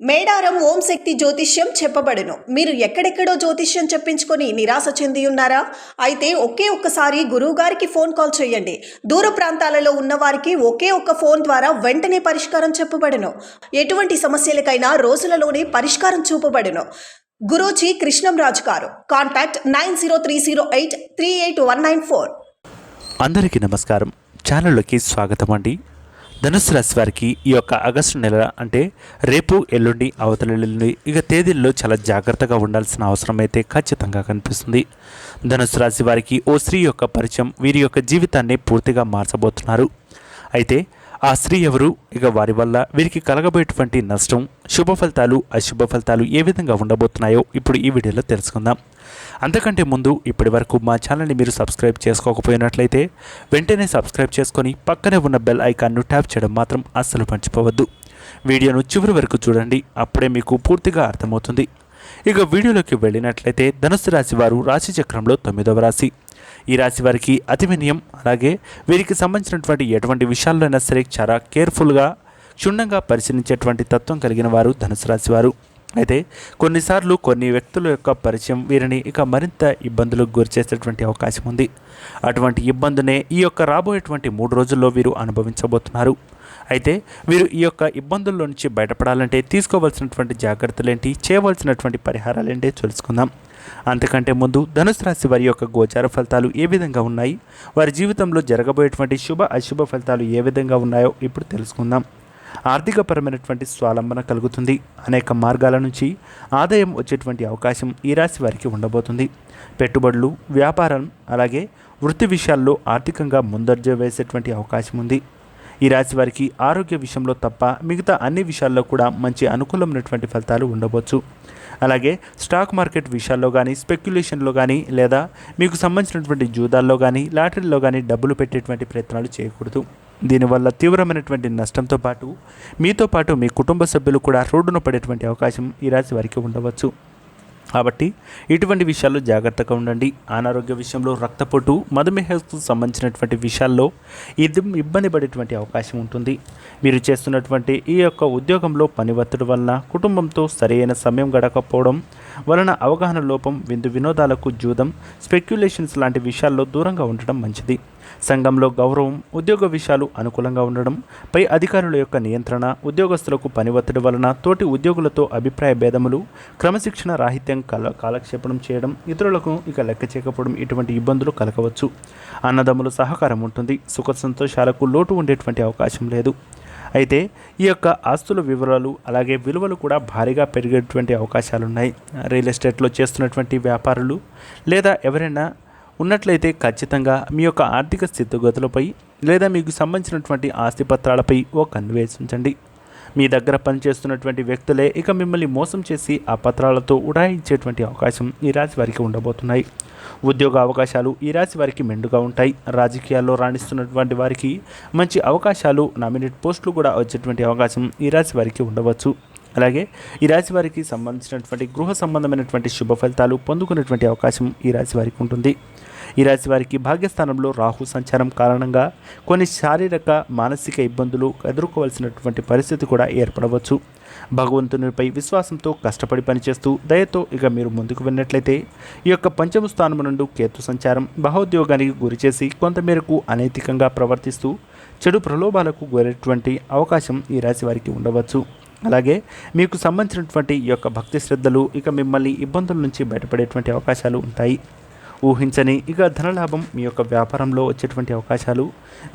మేడారం ఓం శక్తి జ్యోతిష్యం చెప్పబడును. మీరు ఎక్కడెక్కడో జ్యోతిష్యం చెప్పించుకొని నిరాశ చెంది ఉన్నారా? అయితే ఒకే ఒక్కసారి గురువుగారికి ఫోన్ కాల్ చేయండి. దూర ప్రాంతాలలో ఉన్నవారికి ఒకే ఒక్క ఫోన్ ద్వారా వెంటనే పరిష్కారం చెప్పబడును. ఎటువంటి సమస్యలకైనా రోజులలోనే పరిష్కారం చూపబడును. గురూజీ కృష్ణంరాజు గారు. కాంటాక్ట్ 903008389194. అందరికీ నమస్కారం. ఛానల్లోకి స్వాగతం అండి. ధనుసు రాశి వారికి ఈ యొక్క ఆగస్టు నెల అంటే రేపు ఎల్లుండి అవతల ఎల్లుండి తేదీల్లో చాలా జాగ్రత్తగా ఉండాల్సిన అవసరం అయితే ఖచ్చితంగా కనిపిస్తుంది. ధనుసు రాశి వారికి ఓ స్త్రీ యొక్క పరిచయం వీరి యొక్క జీవితాన్ని పూర్తిగా మార్చబోతున్నారు. అయితే ఆ స్త్రీ ఎవరు, వారి వల్ల వీరికి కలగబోయేటువంటి నష్టం, శుభ ఫలితాలు అశుభ ఫలితాలు ఏ విధంగా ఉండబోతున్నాయో ఇప్పుడు ఈ వీడియోలో తెలుసుకుందాం. అంతకంటే ముందు ఇప్పటి వరకు మా ఛానల్ని మీరు సబ్స్క్రైబ్ చేసుకోకపోయినట్లయితే వెంటనే సబ్స్క్రైబ్ చేసుకొని పక్కనే ఉన్న బెల్ ఐకాన్ను ట్యాప్ చేయడం మాత్రం అస్సలు మర్చిపోవద్దు. వీడియోను చివరి వరకు చూడండి, అప్పుడే మీకు పూర్తిగా అర్థమవుతుంది. వీడియోలోకి వెళ్ళినట్లయితే ధనుసు రాశి వారు రాశి చక్రంలో 9వ రాశి. ఈ రాశి వారికి అతి వినయం, అలాగే వీరికి సంబంధించినటువంటి ఎటువంటి విషయాల్లో అయినా సరే చాలా కేర్ఫుల్గా క్షుణ్ణంగా పరిశీలించేటువంటి తత్వం కలిగిన వారు ధనుసు రాశి వారు. అయితే కొన్నిసార్లు కొన్ని వ్యక్తుల యొక్క పరిచయం వీరిని మరింత ఇబ్బందులకు గురి చేసేటువంటి అవకాశం ఉంది. అటువంటి ఇబ్బందినే ఈ యొక్క రాబోయేటువంటి 3 రోజుల్లో వీరు అనుభవించబోతున్నారు. అయితే వీరు ఈ యొక్క ఇబ్బందుల్లో నుంచి బయటపడాలంటే తీసుకోవాల్సినటువంటి జాగ్రత్తలు ఏంటి, చేయవలసినటువంటి పరిహారాలు ఏంటి తెలుసుకుందాం. అంతకంటే ముందు ధనుసు రాశి వారి యొక్క గోచార ఫలితాలు ఏ విధంగా ఉన్నాయి, వారి జీవితంలో జరగబోయేటువంటి శుభ అశుభ ఫలితాలు ఏ విధంగా ఉన్నాయో ఇప్పుడు తెలుసుకుందాం. ఆర్థికపరమైనటువంటి స్వాలంబన కలుగుతుంది. అనేక మార్గాల నుంచి ఆదాయం వచ్చేటువంటి అవకాశం ఈ రాశి వారికి ఉండబోతుంది. పెట్టుబడులు, వ్యాపారం, అలాగే వృత్తి విషయాల్లో ఆర్థికంగా ముందడుగు వేసేటువంటి అవకాశం ఉంది. ఈ రాశి వారికి ఆరోగ్య విషయంలో తప్ప మిగతా అన్ని విషయాల్లో కూడా మంచి అనుకూలమైనటువంటి ఫలితాలు ఉండవచ్చు. అలాగే స్టాక్ మార్కెట్ విషయాల్లో కానీ, స్పెక్యులేషన్లో కానీ, లేదా మీకు సంబంధించినటువంటి జూదాల్లో కానీ, లాటరీలో కానీ డబ్బులు పెట్టేటువంటి ప్రయత్నాలు చేయకూడదు. దీనివల్ల తీవ్రమైనటువంటి నష్టంతో పాటు మీతో పాటు మీ కుటుంబ సభ్యులు కూడా రోడ్డున పడేటువంటి అవకాశం ఈ రాశి వారికి ఉండవచ్చు. కాబట్టి ఇటువంటి విషయాల్లో జాగ్రత్తగా ఉండండి. అనారోగ్య విషయంలో రక్తపోటు, మధుమేహకు సంబంధించినటువంటి విషయాల్లో ఇబ్బంది పడేటువంటి అవకాశం ఉంటుంది. మీరు చేస్తున్నటువంటి ఈ యొక్క ఉద్యోగంలో పని ఒత్తిడి వలన, కుటుంబంతో సరైన సమయం గడకపోవడం వలన అవగాహన లోపం, వినోదాలకు జూదం, స్పెక్యులేషన్స్ లాంటి విషయాల్లో దూరంగా ఉండడం మంచిది. సంఘంలో గౌరవం, ఉద్యోగ విషయాలు అనుకూలంగా ఉండడం, పై అధికారుల యొక్క నియంత్రణ, ఉద్యోగస్తులకు పని ఒత్తిడి వలన తోటి ఉద్యోగులతో అభిప్రాయ భేదములు, క్రమశిక్షణ రాహిత్యం కాలక్షేపణం చేయడం, ఇతరులకు లెక్క చేయకపోవడం ఇటువంటి ఇబ్బందులు కలగవచ్చు. అన్నదమ్ముల సహకారం ఉంటుంది. సుఖ సంతోషాలకు లోటు ఉండేటువంటి అవకాశం లేదు. అయితే ఈ యొక్క ఆస్తుల వివరాలు అలాగే విలువలు కూడా భారీగా పెరిగేటువంటి అవకాశాలున్నాయి. రియల్ ఎస్టేట్లో చేస్తున్నటువంటి వ్యాపారులు లేదా ఎవరైనా ఉన్నట్లయితే ఖచ్చితంగా మీ యొక్క ఆర్థిక స్థితిగతులపై లేదా మీకు సంబంధించినటువంటి ఆస్తి పత్రాలపై ఓ కన్ను వేసి ఉంచండి. మీ దగ్గర పనిచేస్తున్నటువంటి వ్యక్తులే మిమ్మల్ని మోసం చేసి ఆ పత్రాలతో ఉడాయించేటువంటి అవకాశం ఈ రాశి వారికి ఉండబోతున్నాయి. ఉద్యోగ అవకాశాలు ఈ రాశి వారికి మెండుగా ఉంటాయి. రాజకీయాల్లో రాణిస్తున్నటువంటి వారికి మంచి అవకాశాలు, నామినేట్ పోస్టులు కూడా వచ్చేటువంటి అవకాశం ఈ రాశి వారికి ఉండవచ్చు. అలాగే ఈ రాశి వారికి సంబంధించినటువంటి గృహ సంబంధమైనటువంటి శుభ ఫలితాలు పొందుకునేటువంటి అవకాశం ఈ రాశి వారికి ఉంటుంది. ఈ రాశి వారికి భాగ్యస్థానంలో రాహు సంచారం కారణంగా కొన్ని శారీరక మానసిక ఇబ్బందులు ఎదుర్కోవాల్సినటువంటి పరిస్థితి కూడా ఏర్పడవచ్చు. భగవంతునిపై విశ్వాసంతో కష్టపడి పనిచేస్తూ దయతో మీరు ముందుకు వెళ్ళినట్లయితే ఈ యొక్క పంచమ స్థానం నుండి కేతు సంచారం భావోద్యోగానికి గురిచేసి కొంతమేరకు అనైతికంగా ప్రవర్తిస్తూ చెడు ప్రలోభాలకు గురేటువంటి అవకాశం ఈ రాశి వారికి ఉండవచ్చు. అలాగే మీకు సంబంధించినటువంటి ఈ యొక్క భక్తి శ్రద్ధలు మిమ్మల్ని ఇబ్బందుల నుంచి బయటపడేటువంటి అవకాశాలు ఉంటాయి. ఊహించని ధనలాభం మీ యొక్క వ్యాపారంలో వచ్చేటువంటి అవకాశాలు,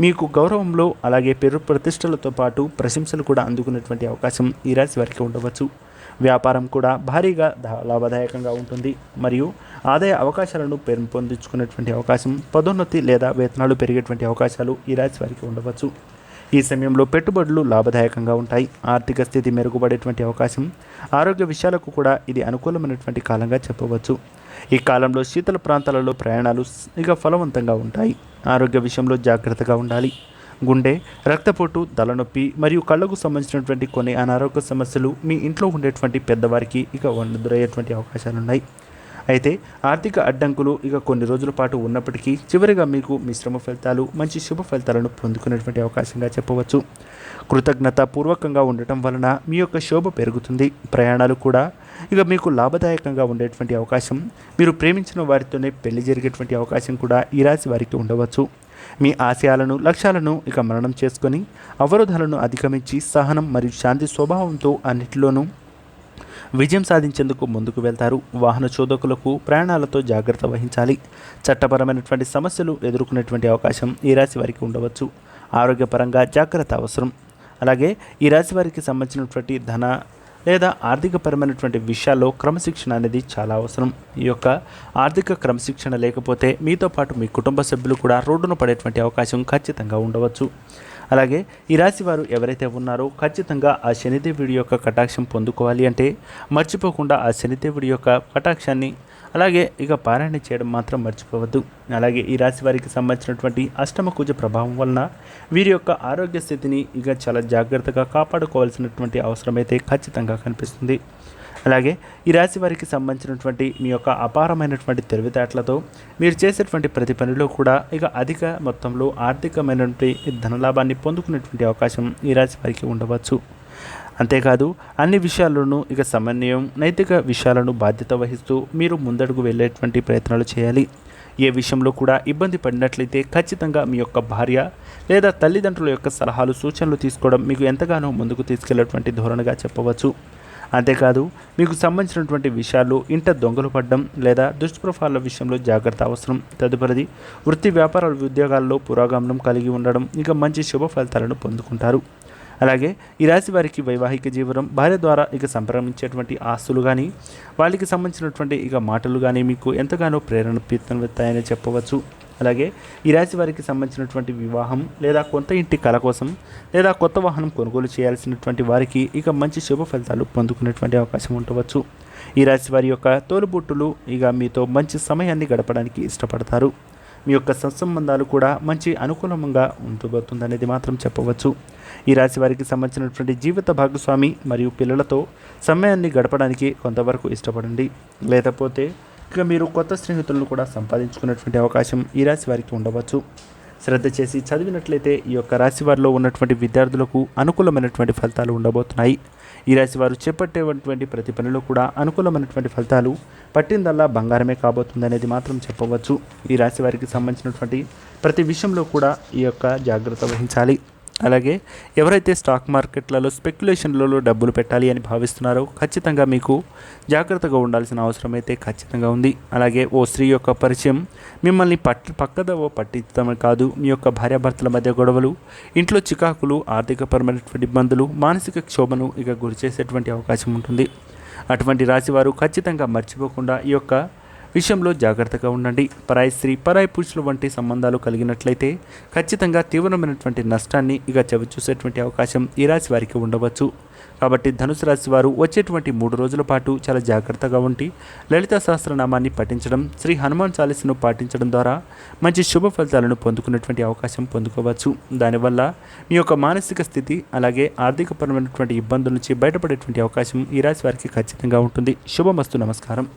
మీకు గౌరవంలో అలాగే పేరు ప్రతిష్టలతో పాటు ప్రశంసలు కూడా అందుకునేటువంటి అవకాశం ఈ రాశి వారికి ఉండవచ్చు. వ్యాపారం కూడా భారీగా లాభదాయకంగా ఉంటుంది మరియు ఆదాయ అవకాశాలను పెంపొందించుకునేటువంటి అవకాశం, పదోన్నతి లేదా వేతనాలు పెరిగేటువంటి అవకాశాలు ఈ రాశి వారికి ఉండవచ్చు. ఈ సమయంలో పెట్టుబడులు లాభదాయకంగా ఉంటాయి. ఆర్థిక స్థితి మెరుగుపడేటువంటి అవకాశం, ఆరోగ్య విషయాలకు కూడా ఇది అనుకూలమైనటువంటి కాలంగా చెప్పవచ్చు. ఈ కాలంలో శీతల ప్రాంతాలలో ప్రయాణాలు ఫలవంతంగా ఉంటాయి. ఆరోగ్య విషయంలో జాగ్రత్తగా ఉండాలి. గుండె, రక్తపోటు, తలనొప్పి మరియు కళ్ళకు సంబంధించినటువంటి కొన్ని అనారోగ్య సమస్యలు మీ ఇంట్లో ఉండేటువంటి పెద్దవారికి ఎదురయ్యేటువంటి అవకాశాలు ఉన్నాయి. అయితే ఆర్థిక అడ్డంకులు ఇక కొన్ని రోజుల పాటు ఉన్నప్పటికీ చివరిగా మీకు మిశ్రమ ఫలితాలు మంచి శుభ ఫలితాలను పొందుకునేటువంటి అవకాశంగా చెప్పవచ్చు. కృతజ్ఞత పూర్వకంగా ఉండటం వలన మీ యొక్క శోభ పెరుగుతుంది. ప్రయాణాలు కూడా ఇక మీకు లాభదాయకంగా ఉండేటువంటి అవకాశం, మీరు ప్రేమించిన వారితోనే పెళ్లి జరిగేటువంటి అవకాశం కూడా ఈ రాశి వారికి ఉండవచ్చు. మీ ఆశయాలను లక్ష్యాలను ఇక మననం చేసుకొని అవరోధాలను అధిగమించి సహనం మరియు శాంతి స్వభావంతో అన్నిటిలోనూ విజయం సాధించేందుకు ముందుకు వెళ్తారు. వాహన చోదకులకు ప్రయాణాలతో జాగ్రత్త వహించాలి. చట్టపరమైనటువంటి సమస్యలు ఎదుర్కొనేటువంటి అవకాశం ఈ రాశి వారికి ఉండవచ్చు. ఆరోగ్యపరంగా జాగ్రత్త అవసరం. అలాగే ఈ రాశి వారికి సంబంధించినటువంటి ధన లేదా ఆర్థికపరమైనటువంటి విషయాల్లో క్రమశిక్షణ అనేది చాలా అవసరం. ఈ యొక్క ఆర్థిక క్రమశిక్షణ లేకపోతే మీతో పాటు మీ కుటుంబ సభ్యులు కూడా రోడ్డున పడేటువంటి అవకాశం ఖచ్చితంగా ఉండవచ్చు. అలాగే ఈ రాశి వారు ఎవరైతే ఉన్నారో ఖచ్చితంగా ఆ శనిదేవుడి యొక్క కటాక్షం పొందుకోవాలి అంటే మర్చిపోకుండా ఆ శనిదేవుడి యొక్క కటాక్షాన్ని అలాగే ఇక పారాయణ చేయడం మాత్రం మర్చిపోవద్దు. అలాగే ఈ రాశి వారికి సంబంధించినటువంటి అష్టమ కుజ ప్రభావం వలన వీరి యొక్క ఆరోగ్య స్థితిని ఇక చాలా జాగ్రత్తగా కాపాడుకోవాల్సినటువంటి అవసరమైతే ఖచ్చితంగా కనిపిస్తుంది. అలాగే ఈ రాశి వారికి సంబంధించినటువంటి మీ యొక్క అపారమైనటువంటి తెలివితేటలతో మీరు చేసేటువంటి ప్రతి పనిలో కూడా ఇక అధిక మొత్తంలో ఆర్థికమైనటువంటి ధనలాభాన్ని పొందుకునేటువంటి అవకాశం ఈ రాశి వారికి ఉండవచ్చు. అంతేకాదు అన్ని విషయాల్లోనూ ఇక సమన్వయం, నైతిక విషయాలను బాధ్యత వహిస్తూ మీరు ముందడుగు వెళ్ళేటువంటి ప్రయత్నాలు చేయాలి. ఏ విషయంలో కూడా ఇబ్బంది పడినట్లయితే ఖచ్చితంగా మీ యొక్క భార్య లేదా తల్లిదండ్రుల యొక్క సలహాలు సూచనలు తీసుకోవడం మీకు ఎంతగానో ముందుకు తీసుకెళ్లేటువంటి ధోరణిగా చెప్పవచ్చు. అంతేకాదు మీకు సంబంధించినటువంటి విషయాలు ఇంట దొంగలు పడడం లేదా దుష్ప్రభావాల విషయంలో జాగ్రత్త అవసరం. తదుపరిది వృత్తి వ్యాపారాల ఉద్యోగాల్లో పురోగమనం కలిగి ఉండడం, ఇక మంచి శుభ ఫలితాలను పొందుకుంటారు. అలాగే ఈ రాశి వారికి వైవాహిక జీవనం, భార్య ద్వారా ఇక సంప్రమించేటువంటి ఆస్తులు కానీ వాళ్ళకి సంబంధించినటువంటి ఇక మాటలు కానీ మీకు ఎంతగానో ప్రేరణపిస్తాయని చెప్పవచ్చు. అలాగే ఈ రాశి వారికి సంబంధించినటువంటి వివాహం లేదా కొత్త ఇంటి కల కోసం లేదా కొత్త వాహనం కొనుగోలు చేయాల్సినటువంటి వారికి ఇక మంచి శుభ ఫలితాలు పొందుకునేటువంటి అవకాశం ఉండవచ్చు. ఈ రాశి వారి యొక్క తోలుబుట్టులు ఇక మీతో మంచి సమయాన్ని గడపడానికి ఇష్టపడతారు. మీ యొక్క సత్సంబంధాలు కూడా మంచి అనుకూలంగా ఉంటుందనేది మాత్రం చెప్పవచ్చు. ఈ రాశి వారికి సంబంధించినటువంటి జీవిత భాగస్వామి మరియు పిల్లలతో సమయాన్ని గడపడానికి కొంతవరకు ఇష్టపడండి. లేకపోతే ఇక మీరు కొత్త స్నేహితులను కూడా సంపాదించుకునేటువంటి అవకాశం ఈ రాశి వారికి ఉండవచ్చు. శ్రద్ధ చేసి చదివినట్లయితే ఈ యొక్క రాశి వారిలో ఉన్నటువంటి విద్యార్థులకు అనుకూలమైనటువంటి ఫలితాలు ఉండబోతున్నాయి. ఈ రాశి వారు చేపట్టేటువంటి ప్రతి పనిలో కూడా అనుకూలమైనటువంటి ఫలితాలు పట్టిందల్లా బంగారమే కాబోతుందనేది మాత్రం చెప్పవచ్చు. ఈ రాశి వారికి సంబంధించినటువంటి ప్రతి విషయంలో కూడా ఈ యొక్క జాగ్రత్త వహించాలి. అలాగే ఎవరైతే స్టాక్ మార్కెట్లలో స్పెక్యులేషన్లలో డబ్బులు పెట్టాలి అని భావిస్తున్నారో ఖచ్చితంగా మీకు జాగ్రత్తగా ఉండాల్సిన అవసరం అయితే ఖచ్చితంగా ఉంది. అలాగే ఓ స్త్రీ యొక్క పరిచయం మిమ్మల్ని పక్కదవ పట్టించడమే కాదు, మీ యొక్క భార్యాభర్తల మధ్య గొడవలు, ఇంట్లో చికాకులు, ఆర్థికపరమైనటువంటి ఇబ్బందులు, మానసిక క్షోభను ఇక గురి చేసేటువంటి అవకాశం ఉంటుంది. అటువంటి రాశివారు ఖచ్చితంగా మర్చిపోకుండా ఈ యొక్క విషయంలో జాగ్రత్తగా ఉండండి. పరాయి స్త్రీ, పరాయి పురుషుల వంటి సంబంధాలు కలిగినట్లయితే ఖచ్చితంగా తీవ్రమైనటువంటి నష్టాన్ని ఇక చవిచూసేటువంటి అవకాశం ఈ రాశి వారికి ఉండవచ్చు. కాబట్టి ధనుసు రాశి వారు వచ్చేటువంటి 3 రోజుల పాటు చాలా జాగ్రత్తగా ఉండి లలిత సహస్రనామాన్ని పఠించడం, శ్రీ హనుమాన్ చాలీసాను పాటించడం ద్వారా మంచి శుభ ఫలితాలను పొందుకునేటువంటి అవకాశం పొందుకోవచ్చు. దానివల్ల మీ యొక్క మానసిక స్థితి అలాగే ఆర్థికపరమైనటువంటి ఇబ్బందుల నుంచి బయటపడేటువంటి అవకాశం ఈ రాశి వారికి ఖచ్చితంగా ఉంటుంది. శుభమస్తు. నమస్కారం.